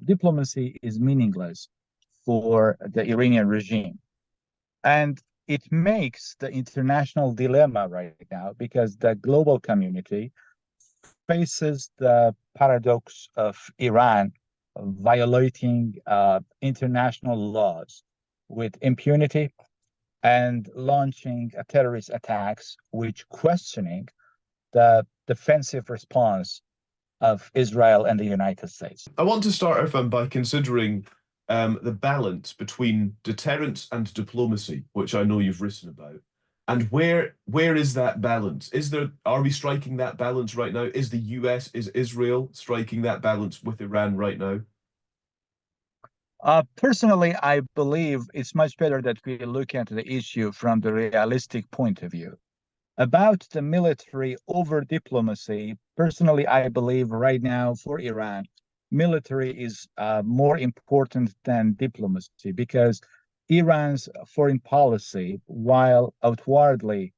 diplomacy is meaningless for the Iranian regime. And it makes the international dilemma right now because the global community faces the paradox of Iran violating international laws with impunity and launching terrorist attacks, which questioning the defensive response of Israel and the United States. I want to start, Irfan, by considering the balance between deterrence and diplomacy, which I know you've written about. And where is that balance? Are we striking that balance right now? Is the US, is Israel striking that balance with Iran right now? Personally, I believe it's much better that we look at the issue from the realistic point of view. About the military over diplomacy, personally, I believe right now for Iran, military is more important than diplomacy because Iran's foreign policy, while outwardly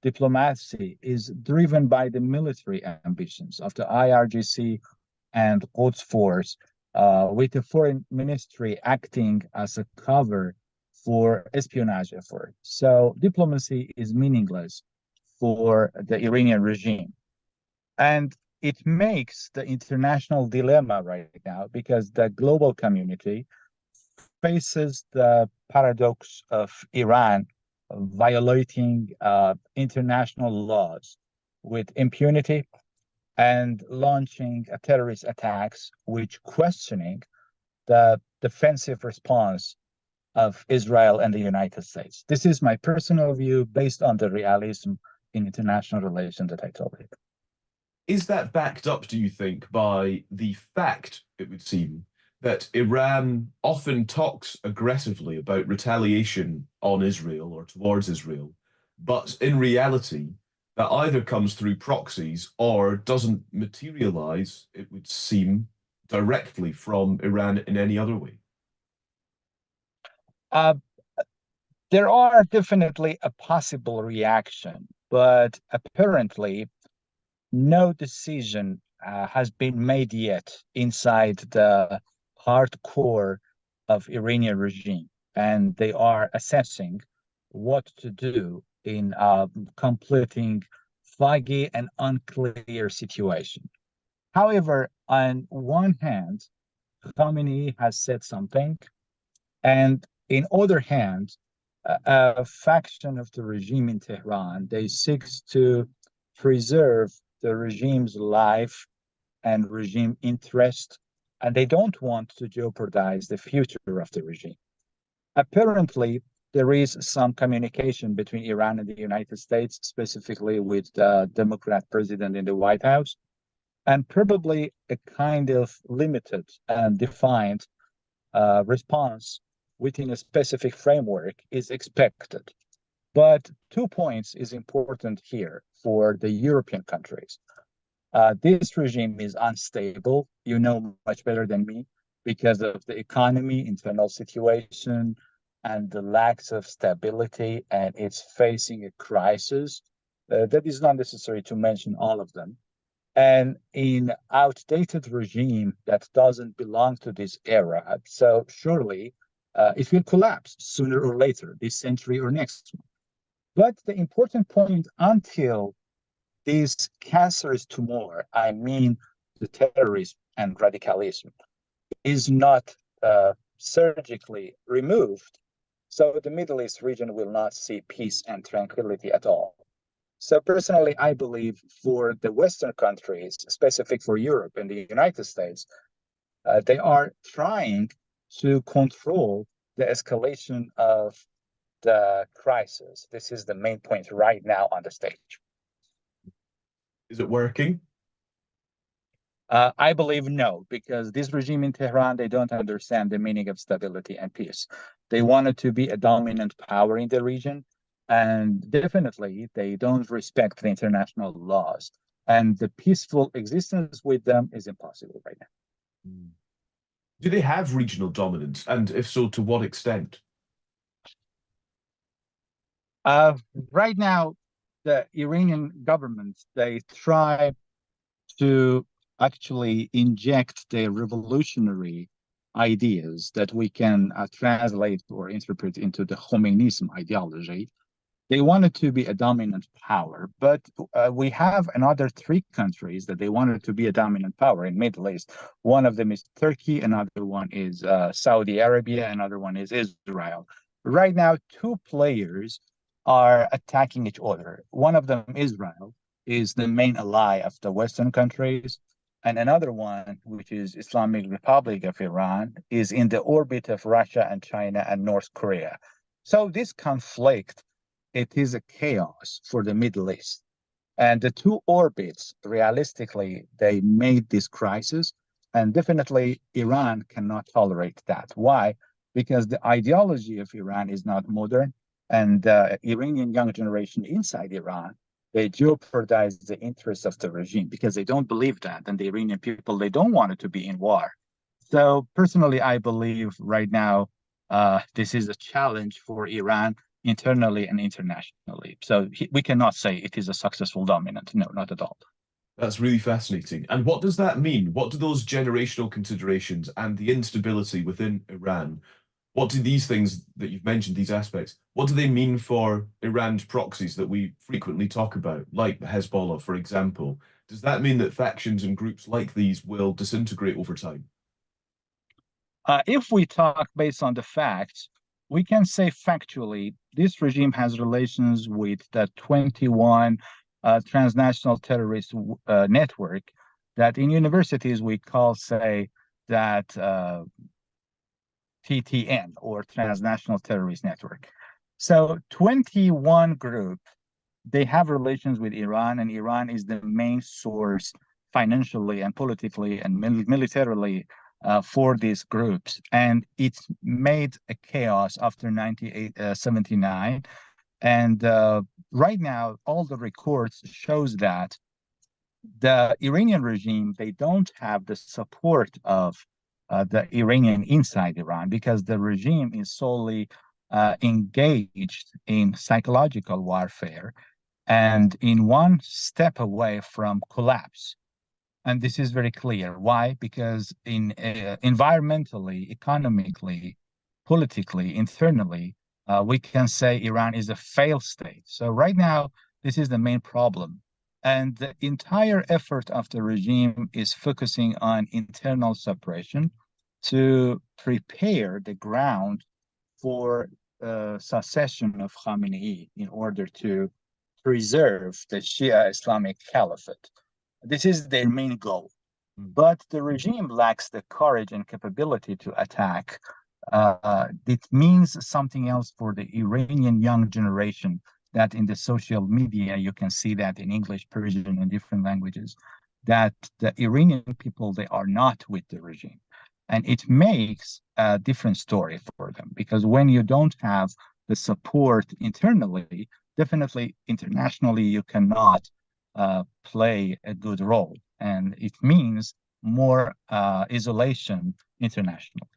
diplomacy, is driven by the military ambitions of the IRGC and Quds Force, with the foreign ministry acting as a cover for espionage effort. So diplomacy is meaningless for the Iranian regime. And it makes the international dilemma right now because the global community faces the paradox of Iran violating international laws with impunity and launching terrorist attacks, which questioning the defensive response of Israel and the United States. This is my personal view based on the realism in international relations that I told you. Is that backed up, do you think, by the fact, it would seem, that Iran often talks aggressively about retaliation on Israel or towards Israel, but in reality, that either comes through proxies or doesn't materialize, it would seem, directly from Iran in any other way? Uh, there are definitely a possible reaction, but apparently no decision has been made yet inside the hardcore of Iranian regime, and they are assessing what to do in completing foggy and unclear situation. However, on one hand, Khamenei has said something, and in other hand, a faction of the regime in Tehran, they seek to preserve the regime's life and regime interest, and they don't want to jeopardize the future of the regime. Apparently, there is some communication between Iran and the United States, specifically with the Democrat president in the White House, and probably a kind of limited and defined response within a specific framework is expected. But 2 points is important here for the European countries. This regime is unstable, you know much better than me, because of the economy, internal situation, and the lacks of stability, and it's facing a crisis. That is not necessary to mention all of them. And in outdated regime that doesn't belong to this era, so surely it will collapse sooner or later, this century or next one. But the important point, until this cancerous tumor, I mean the terrorism and radicalism, is not surgically removed, so the Middle East region will not see peace and tranquility at all. So personally, I believe for the Western countries, specific for Europe and the United States, they are trying to control the escalation of the crisis. This is the main point right now on the stage. Is it working? I believe no, because this regime in Tehran, they don't understand the meaning of stability and peace. They wanted to be a dominant power in the region, and definitely they don't respect the international laws. And the peaceful existence with them is impossible right now. Do they have regional dominance? And if so, to what extent? Right now, the Iranian government, they try to actually inject their revolutionary ideas that we can translate or interpret into the Khomeinism ideology. They wanted to be a dominant power, but we have another three countries that they wanted to be a dominant power in Middle East. One of them is Turkey, another one is Saudi Arabia, another one is Israel. Right now, two players are attacking each other. One of them, Israel, is the main ally of the Western countries, and another one, which is Islamic Republic of Iran, is in the orbit of Russia and China and North Korea. So this conflict, it is a chaos for the Middle East. And the two orbits, realistically, they made this crisis. And definitely, Iran cannot tolerate that. Why? Because the ideology of Iran is not modern. And the Iranian young generation inside Iran, they jeopardize the interests of the regime because they don't believe that. And the Iranian people, they don't want it to be in war. So personally, I believe right now, this is a challenge for Iran internally and internationally. So we cannot say it is a successful dominant. No, not at all. That's really fascinating. And what does that mean? What do those generational considerations and the instability within Iran, what do these things that you've mentioned, these aspects, what do they mean for Iran's proxies that we frequently talk about, like Hezbollah, for example? Does that mean that factions and groups like these will disintegrate over time? If we talk based on the facts, we can say factually this regime has relations with the 21 transnational terrorist network that in universities we call, say, that TTN or transnational terrorist network. So 21 group, they have relations with Iran, and Iran is the main source financially and politically and militarily for these groups. And it's made a chaos after 1979. And right now, all the records shows that the Iranian regime, they don't have the support of the Iranian inside Iran because the regime is solely engaged in psychological warfare and in one step away from collapse. And this is very clear. Why? Because in environmentally, economically, politically, internally, we can say Iran is a failed state. So right now, this is the main problem. And the entire effort of the regime is focusing on internal suppression to prepare the ground for succession of Khamenei in order to preserve the Shia Islamic Caliphate. This is their main goal. But the regime lacks the courage and capability to attack. It means something else for the Iranian young generation that in the social media, you can see that in English, Persian, and different languages, that the Iranian people, they are not with the regime. And it makes a different story for them because when you don't have the support internally, definitely internationally, you cannot play a good role. And it means more isolation internationally.